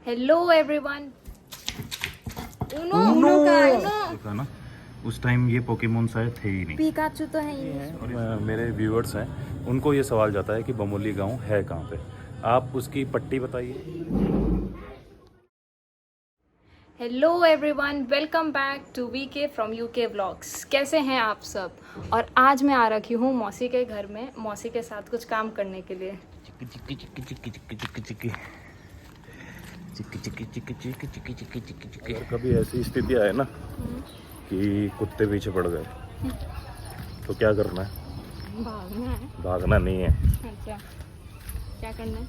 Hello everyone. उनो का देखा ना, उस टाइम ये पोकेमोन शायद थे ही नहीं। पिकाचू तो है ही नहीं। और मेरे व्यूअर्स हैं, उनको ये सवाल जाता है कि बमोली गांव है कहाँ पे। आप उसकी पट्टी बताइए। Hello everyone, welcome back to VK from UK vlogs. कैसे हैं आप सब? और आज मैं आ रखी हूँ मौसी के घर में, मौसी के साथ कुछ काम करने के लिए। चिक्की चिक्की चिक्की चिक्की चिक्की चिक्की चिक्की चिक्की चिक्की चिक्की चिक्की चिक्की चिक्की चिक्की चिक्की। अगर कभी ऐसी स्थिति आए ना कि कुत्ते पीछे पड़ गए तो क्या करना है? भागना है। भागना नहीं है, अच्छा, क्या करना है?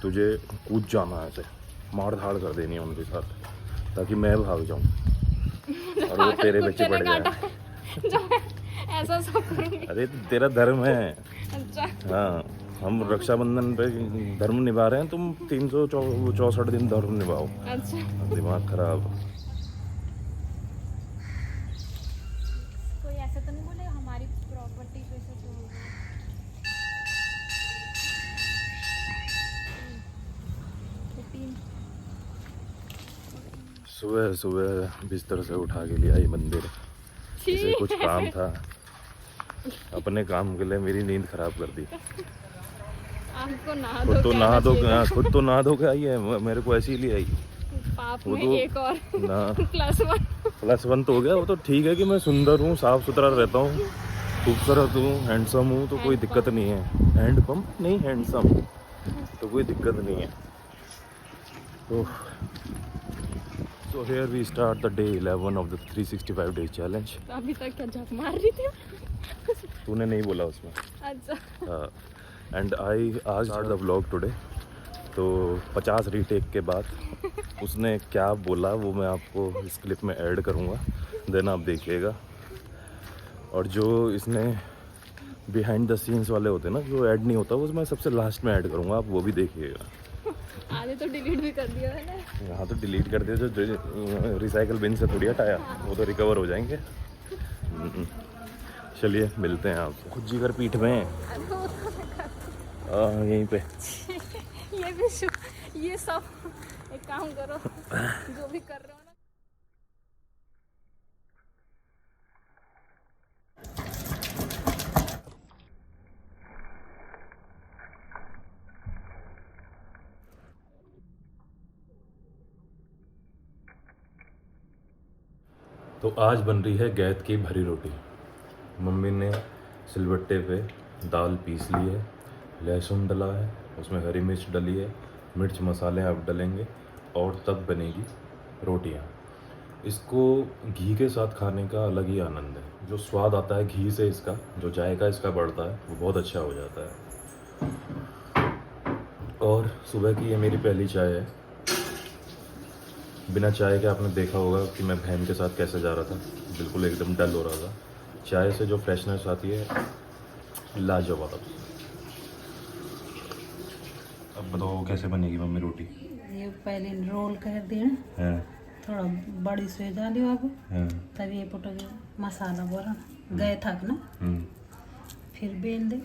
तुझे कूद जाना है, ऐसे मार धाड़ कर देनी है उनके साथ, ताकि मैं भाग जाऊं और वो तेरे पीछे पड़ जाए। ऐसा सब करूंगी। अरे तेरा धर्म है। अच्छा, हाँ, हम रक्षाबंधन पे धर्म निभा रहे हैं, तुम 364 दिन धर्म निभाओ। अच्छा। दिमाग खराब। कोई ऐसा तो नहीं बोलेगा हमारी प्रॉपर्टी पे से तो सुबह सुबह बिस्तर से उठा के लिया ये मंदिर। इसे कुछ काम था, अपने काम के लिए मेरी नींद खराब कर दी। आपको नहा खुद तो नहा धो खुद तो नहा धो के आई है, मेरे को ऐसे ही ले आई। पाप वो में तो एक और ना +1 तो हो गया। वो तो ठीक है कि मैं सुंदर हूँ, साफ सुथरा रहता हूँ, खूबसूरत हूँ, हैंडसम हूँ, तो कोई दिक्कत नहीं है। हैंड पंप नहीं, हैंडसम, तो कोई दिक्कत नहीं है। तो here we start the day 11 of the 365 days challenge. तो अभी तक क्या झक मार रही थी? तूने नहीं बोला उसमें। अच्छा। एंड आई आज स्टार्ट द व्लॉग टुडे। तो 50 रीटेक के बाद उसने क्या बोला वो मैं आपको इस क्लिप में ऐड करूँगा, देन आप देखिएगा। और जो इसने बिहाइंड द सीन्स वाले होते हैं ना, जो ऐड नहीं होता, वो मैं सबसे लास्ट में ऐड करूँगा, आप वो भी देखिएगा। आधे तो डिलीट भी कर दिया मैंने। यहाँ तो डिलीट कर दिया, जो रिसाइकल बिन से थोड़ी हटाया, वो तो रिकवर हो जाएंगे। चलिए मिलते हैं आप। खुद जी कर पीठ में यहीं पे। ये सब एक काम करो, जो भी कर रहे हो ना। तो आज बन रही है गैत की भरी रोटी। मम्मी ने सिलबट्टे पे दाल पीस ली है, लहसुन डला है, उसमें हरी मिर्च डली है, मिर्च मसाले अब डलेंगे और तब बनेगी रोटियां। इसको घी के साथ खाने का अलग ही आनंद है। जो स्वाद आता है घी से, इसका जो जायका इसका बढ़ता है, वो बहुत अच्छा हो जाता है। और सुबह की ये मेरी पहली चाय है। बिना चाय के आपने देखा होगा कि मैं बहन के साथ कैसे जा रहा था, बिल्कुल एकदम डल हो रहा था। चाय से जो फ्रेशनेस आती है, लाजवाब। अब बताओ कैसे बनेगी मम्मी रोटी? ये पहले रोल कर देना, हाँ थोड़ा बड़ी से डालियो आगो, हाँ। तब ये पुटोगे मसाला बोला गए थक ना, फिर बेल दे।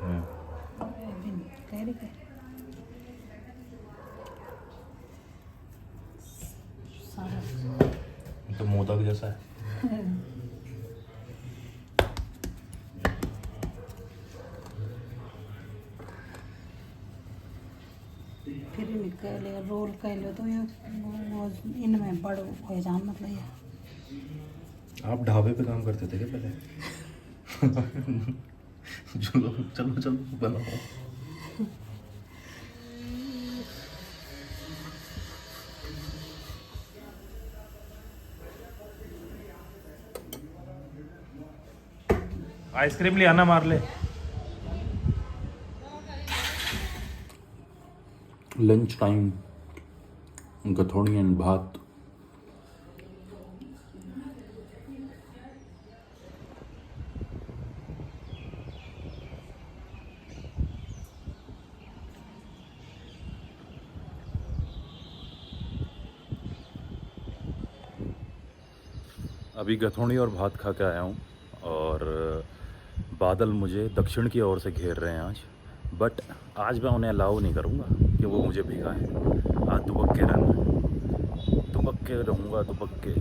हाँ। कह रही सारा तो मोदक जैसा है। फिर निकल रोल कर लो तो ये इनमें बड़ हो जान, मतलब ये आप ढाबे पे काम करते थे क्या पहले? चलो चलो चलो बनाओ। आइसक्रीम ले आना, मार ले। लंच टाइम, गथोड़ी एंड भात। अभी गथोड़ी और भात खा के आया हूँ और बादल मुझे दक्षिण की ओर से घेर रहे हैं आज। बट आज मैं उन्हें अलाउ नहीं करूँगा कि वो मुझे भिगाएं। आज दुबक के रहूँगा, दुबक के,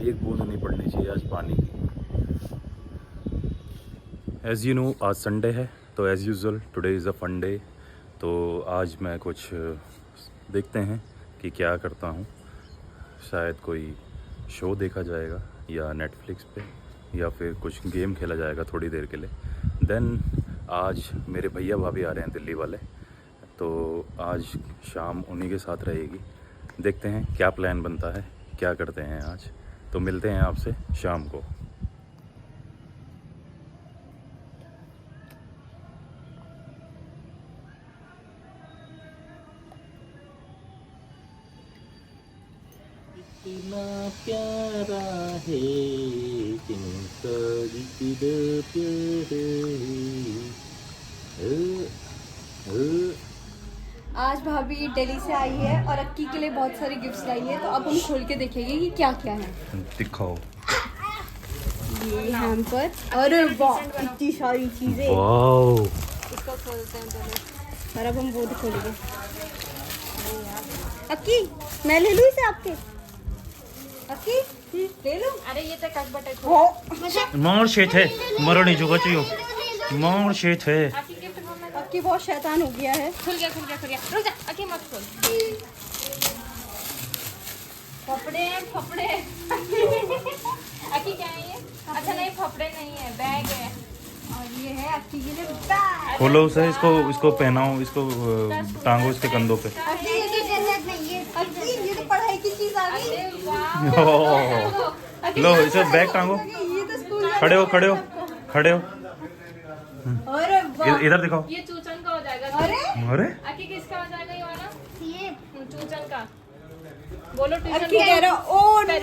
एक बूंद नहीं पड़नी चाहिए आज पानी की। एज़ यू नो आज संडे है, तो as usual today is a fun day. तो आज मैं कुछ देखते हैं कि क्या करता हूँ। शायद कोई शो देखा जाएगा या नेटफ्लिक्स पे, या फिर कुछ गेम खेला जाएगा थोड़ी देर के लिए। देन आज मेरे भैया भाभी आ रहे हैं दिल्ली वाले, तो आज शाम उन्हीं के साथ रहेगी। देखते हैं क्या प्लान बनता है, क्या करते हैं आज। तो मिलते हैं आपसे शाम को। इतना प्यारा है जिनका दिल प्यारा। आज भाभी दिल्ली से आई है और अक्की के लिए बहुत सारी गिफ्ट्स लाई है, तो अब हम खोल के देखेंगे कि क्या क्या है। दिखाओ। ये हैम्पर, अरे वाह इतनी सारी चीजें। वाओ, इसको खोलते हैं पहले और अब हम वो खोलेंगे। अक्की मैं ले लूँ इसे आपके? अक्की ले लूँ? अरे ये तो कट बटे मोर शेठ है, मरणी जुगा चाहिए, मोर शेठ है। अक्की बहुत शैतान हो गया है। खुल गया रुक जा, अकी मत खोल। फफड़े अकी क्या है ये? अच्छा नहीं, फफड़े नहीं है, बैग है। और ये है अक्की के लिए बैग। खोलो उसे, इसको पहनाओ, इसको टांगो इसके कंधों पे। अक्की ये तो जन्नत नहीं है। अक्की ये तो पढ़ाई की चीज आ गई। अरे वाह, ओह, लो इसे बैग टांगो। ये तो स्कूल खड़े हो। अरे वाह इधर दिखाओ। ये चूचन का हो जाएगा। अरे अरे अकी किसका हो जाएगा ये वाला? ये चूचन का। बोलो ट्यूशन। अक्की कह रहा ओ नो। पहले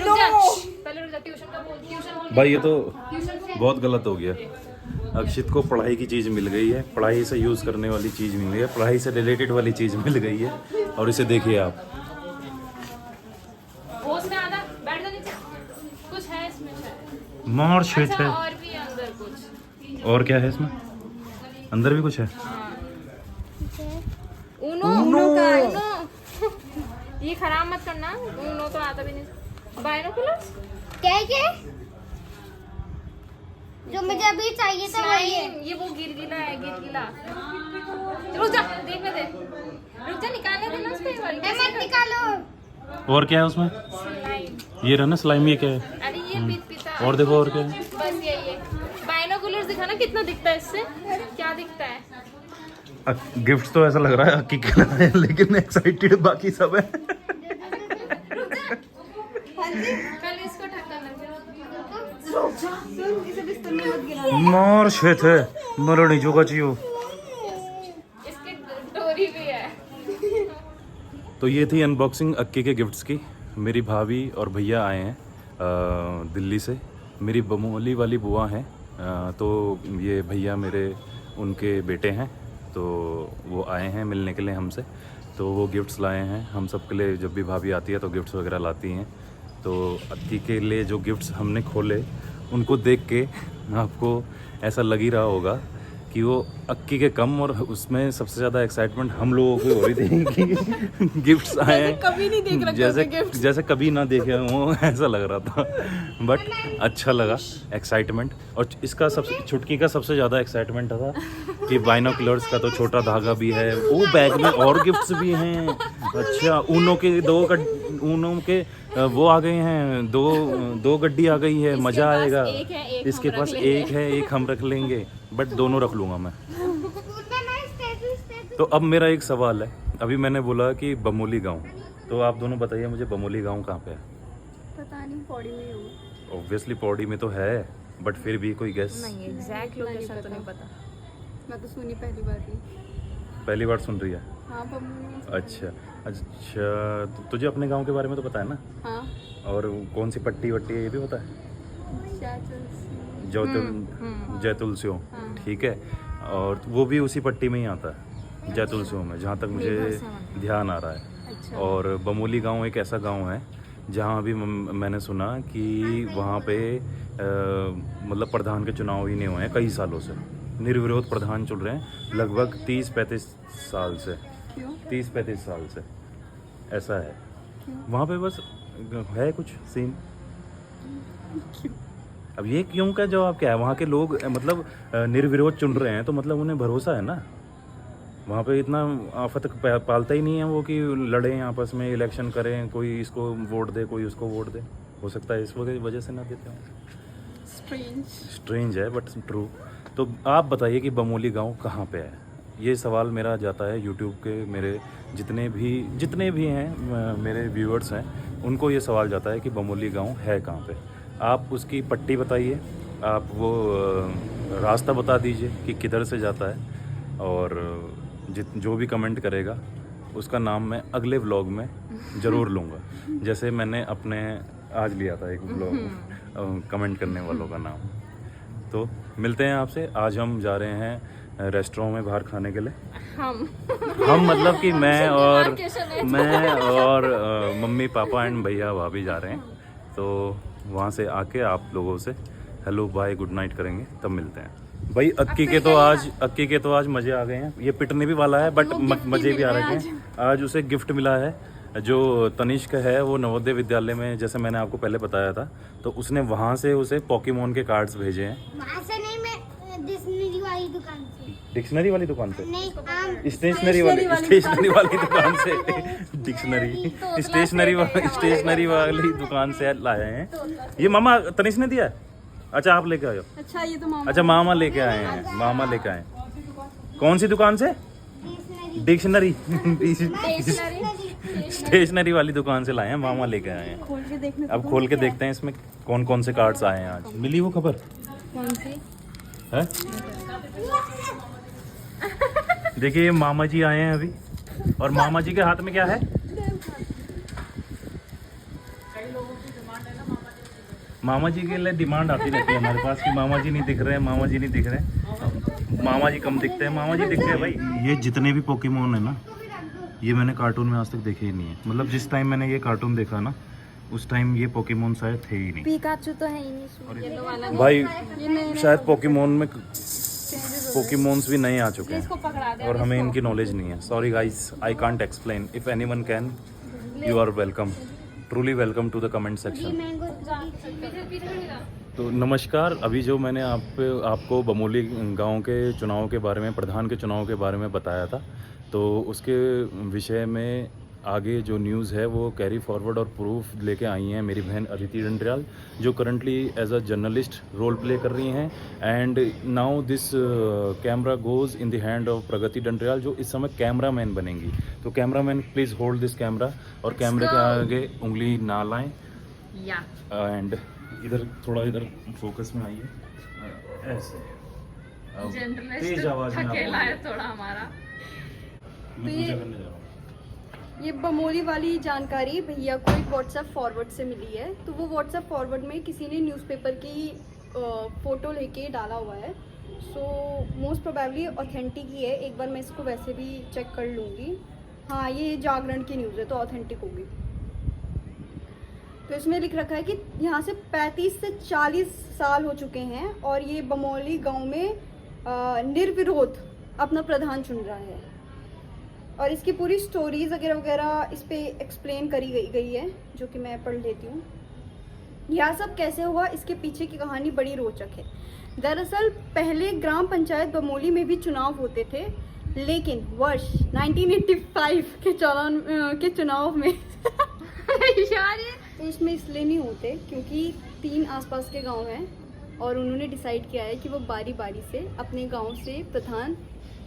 रुक जा, ट्यूशन का बोल, ट्यूशन बोल। भाई ये तो ट्यूशन से बहुत गलत हो गया। अक्षित को पढ़ाई की चीज़ मिल गई है, पढ़ाई से यूज़ करने वाली चीज़ मिल गई है, पढ़ाई से रिलेटेड वाली चीज़ मिल गई है। और इसे देखिए आप, होश में आधा बैठ जा नीचे। कुछ है इसमें शायद। मोर शेठ अच्छा है। और भी है अंदर कुछ। और क्या है इसमें? अंदर भी कुछ है। ऊनो का ऊनो। ये खराब मत करना, ऊनो तो आता भी नहीं। बाइनोकुलर्स क्या जो मुझे अभी चाहिए था वही है। ये वो गिरगिला। रुक जा, देखने दे। रुक जा, निकालने दे ना उसको ये वाली। मत निकालो। और क्या है उसमें? स्लाइम। ये रहा ना स्लाइम, ये क्या है? अरे ये पीता। और देखो और क्या है? बस यही है। बाइनोकुलर्स दिखाना कितना दिखता है इससे, क्या दिखता है? गिफ्ट तो ऐसा लग रहा है अक्की के लिए है, लेकिन एक्साइटेड बाकी सब है। पहले इसको ढक्कन लग इसे बिस्तर में मत गिरा। मोर शेठ है, मरणी जुगा चाहिए। इसके डोरी भी है। तो ये थी अनबॉक्सिंग अक्की के गिफ्ट्स की। मेरी भाभी और भैया आए हैं दिल्ली से। मेरी बमोली वाली बुआ हैं, तो ये भैया मेरे उनके बेटे हैं, तो वो आए हैं मिलने के लिए हमसे। तो वो गिफ्ट्स लाए हैं हम सब के लिए। जब भी भाभी आती है तो गिफ्ट्स वगैरह लाती हैं। तो अक्की के लिए जो गिफ्ट्स हमने खोले, उनको देख के आपको ऐसा लग ही रहा होगा कि वो अक्की के कम और उसमें सबसे ज़्यादा एक्साइटमेंट हम लोगों की हो रही थी कि गिफ्ट्स आए हैं। कभी नहीं देख रखा जैसे कभी ना देखे हो, ऐसा लग रहा था। बट अच्छा लगा, एक्साइटमेंट। और इसका सबसे, छुटकी का सबसे ज़्यादा एक्साइटमेंट था कि बाइनोकुलर्स का तो छोटा धागा भी है, वो बैग में और गिफ्ट्स भी हैं। अच्छा, ऊनो के वो आ गए हैं, दो गड्डी आ गई है, मज़ा आएगा। एक है, एक इसके हम पास रख लेंगे। एक है, एक हम रख लेंगे, बट दोनों रख लूँगा मैं। तो अब मेरा एक सवाल है, अभी मैंने बोला कि बमोली गांव, तो आप दोनों बताइए मुझे बमोली गांव कहाँ पे है? पता नहीं पौड़ी में होगा। ऑब्वियसली पौड़ी में तो है, बट फिर भी कोई गेस? नहीं, एग्जैक्ट लोकेशन तो नहीं पता। मैं तो सुनी पहली बार ही। पहली बार सुन रही है? हाँ बम्बू। अच्छा, तो तुझे अपने गांव के बारे में तो पता है ना? हाँ और कौन सी पट्टी वट्टी है ये भी पता है? जैतुल स्यों, ठीक है। और वो भी उसी पट्टी में ही आता है, जैतुल स्यों में, जहाँ तक मुझे ध्यान आ रहा है। और बमोली गांव एक ऐसा गांव है जहाँ अभी मैंने सुना कि वहाँ पे मतलब प्रधान के चुनाव ही नहीं हुए हैं कई सालों से, निर्विरोध प्रधान चुन रहे हैं लगभग 30-35 साल से। क्यों? 30-35 साल से ऐसा है। वहाँ पे बस है कुछ सीन। अब ये क्यों का जवाब क्या है? वहाँ के लोग मतलब निर्विरोध चुन रहे हैं तो मतलब उन्हें भरोसा है ना। वहाँ पे इतना आफत पालता ही नहीं है वो कि लड़ें आपस में, इलेक्शन करें, कोई इसको वोट दे कोई उसको वोट दे। हो सकता है इस वजह से ना देते हो। स्ट्रेंज है बट ट्रू। तो आप बताइए कि बमोली गांव कहाँ पे है? ये सवाल मेरा जाता है यूट्यूब के मेरे जितने भी हैं मेरे व्यूअर्स हैं, उनको ये सवाल जाता है कि बमोली गांव है कहाँ पे। आप उसकी पट्टी बताइए, आप वो रास्ता बता दीजिए कि किधर से जाता है, और जो भी कमेंट करेगा उसका नाम मैं अगले व्लॉग में ज़रूर लूँगा। जैसे मैंने अपने आज लिया था एक व्लॉग कमेंट करने वालों का नाम। तो मिलते हैं आपसे। आज हम जा रहे हैं रेस्टोरेंट में बाहर खाने के लिए। हम मतलब कि मैं और मम्मी पापा एंड भैया भाभी जा रहे हैं। तो वहाँ से आके आप लोगों से हेलो बाय गुड नाइट करेंगे, तब मिलते हैं। भाई अक्की के तो आज मज़े आ गए हैं। ये पिटने भी वाला है बट मज़े भी आ रहे हैं। आज उसे गिफ्ट मिला है। जो तनिष्क है वो नवोदय विद्यालय में, जैसे मैंने आपको पहले बताया था, तो उसने वहाँ से उसे पोकेमोन के कार्ड्स भेजे हैं। वहाँ से नहीं, मैं डिक्शनरी वाली दुकान से। डिक्शनरी वाली दुकान से? नहीं, स्टेशनरी वाली दुकान से। स्टेशनरी वाली दुकान से लाए हैं। ये मामा तनिष्क ने दिया है? अच्छा आप लेके आए हो? अच्छा ये तो मामा। अच्छा मामा लेके आए हैं। मामा लेके आए। कौन सी दुकान से? डिक्शनरी स्टेशनरी वाली दुकान से लाए हैं, मामा लेके आए हैं। खोल के देखने। अब खोल के देखते हैं इसमें कौन कौन से कार्ड्स आए हैं आज। मिली वो खबर कौन सी है? देखिए ये मामा जी आए हैं अभी, और मामा जी के हाथ में क्या है? मामा जी के लिए डिमांड आती रहती है हमारे पास कि मामा जी नहीं दिख रहे, मामा जी नहीं दिख रहे। मामा जी कम दिखते हैं, मामा जी दिखते हैं भाई। ये जितने भी पोकेमोन है ना, ये मैंने कार्टून में आज तक देखे ही नहीं है। मतलब जिस टाइम मैंने ये कार्टून देखा ना, उस टाइम ये पोकेमोन शायद थे ही नहीं। पिकाचू तो है ही नहीं भाई शायद पोकेमोन में पोकेमोन्स भी नए आ चुके हैं और हमें इनकी नॉलेज नहीं है। Sorry guys, I can't explain. If anyone can, you are welcome, truly welcome to the comment section. तो नमस्कार। अभी जो मैंने आपको बमोली गांव के चुनाव के बारे में, प्रधान के चुनाव के बारे में बताया था, तो उसके विषय में आगे जो न्यूज़ है वो कैरी फॉरवर्ड और प्रूफ लेके आई हैं मेरी बहन अदिति डंडरियाल, जो currently as a journalist role play कर रही हैं। And now this camera goes in the hand of Pragati Dandriyal, जो इस समय कैमरा मैन बनेंगी। तो cameraman please hold this camera, और कैमरे के आगे उंगली ना लाएं। एंड इधर थोड़ा इधर फोकस में आइए ऐसे। तेज आवाज में थोड़ा हमारा। पूजा करने जा रहा हूँ। ये बमोली वाली जानकारी भैया को एक व्हाट्सएप फॉरवर्ड से मिली है। तो वो व्हाट्सएप फॉरवर्ड में किसी ने न्यूज़पेपर की फ़ोटो लेके डाला हुआ है। सो मोस्ट प्रोबेबली ऑथेंटिक ही है। एक बार मैं इसको वैसे भी चेक कर लूँगी। हाँ, ये जागरण की न्यूज़ है तो ऑथेंटिक होगी। तो इसमें लिख रखा है कि यहाँ से 35 से 40 साल हो चुके हैं और ये बमोली गांव में निर्विरोध अपना प्रधान चुन रहा है। और इसकी पूरी स्टोरीज वगैरह वगैरह इस पे एक्सप्लेन करी गई है, जो कि मैं पढ़ लेती हूँ। यह सब कैसे हुआ, इसके पीछे की कहानी बड़ी रोचक है। दरअसल पहले ग्राम पंचायत बमोली में भी चुनाव होते थे, लेकिन वर्ष 1985 के चुनाव में इसमें इसलिए नहीं होते क्योंकि 3 आसपास के गांव हैं और उन्होंने डिसाइड किया है कि वो बारी बारी से अपने गांव से प्रधान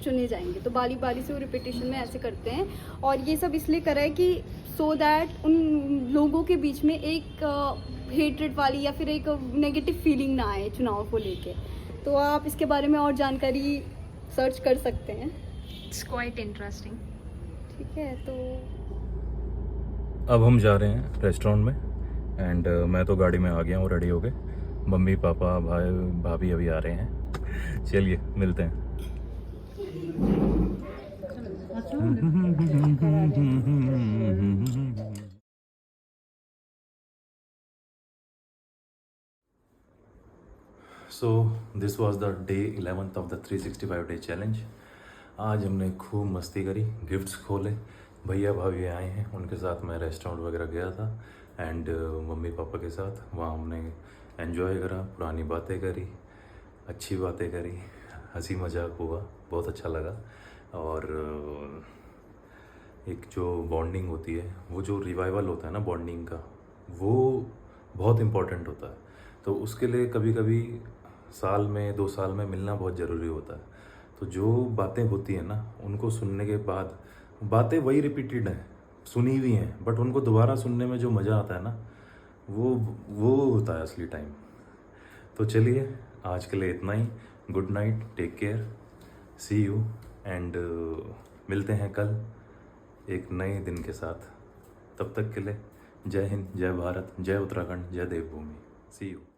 चुने जाएंगे। तो बारी बारी से वो रिपीटेशन में ऐसे करते हैं, और ये सब इसलिए करा है कि सो दैट उन लोगों के बीच में एक हेट्रेड वाली या फिर एक नेगेटिव फीलिंग ना आए चुनाव को लेके। तो आप इसके बारे में और जानकारी सर्च कर सकते हैं। It's quite interesting. ठीक है, तो अब हम जा रहे हैं रेस्टोरेंट में। एंड मैं तो गाड़ी में आ गया हूँ रेडी होके। मम्मी पापा भाई भाभी अभी आ रहे हैं। चलिए मिलते हैं। So this was the day 11th of the 365 day challenge. आज हमने खूब मस्ती करी, गिफ्ट्स खोले, भैया भाभी आए हैं, उनके साथ मैं रेस्टोरेंट वगैरह गया था एंड मम्मी पापा के साथ वहाँ हमने एंजॉय करा, पुरानी बातें करी, अच्छी बातें करी, हंसी मजाक हुआ, बहुत अच्छा लगा। और एक जो बॉन्डिंग होती है, वो जो रिवाइवल होता है ना बॉन्डिंग का, वो बहुत इम्पोर्टेंट होता है। तो उसके लिए कभी कभी साल में 2 साल में मिलना बहुत ज़रूरी होता है। तो जो बातें होती हैं ना, उनको सुनने के बाद, बातें वही रिपीटेड हैं, सुनी हुई हैं, बट उनको दोबारा सुनने में जो मज़ा आता है ना, वो होता है असली टाइम। तो चलिए आज के लिए इतना ही। Good night, take care, see you and मिलते हैं कल एक नए दिन के साथ। तब तक के लिए जय हिंद, जय भारत, जय उत्तराखंड, जय देवभूमि। सी यू।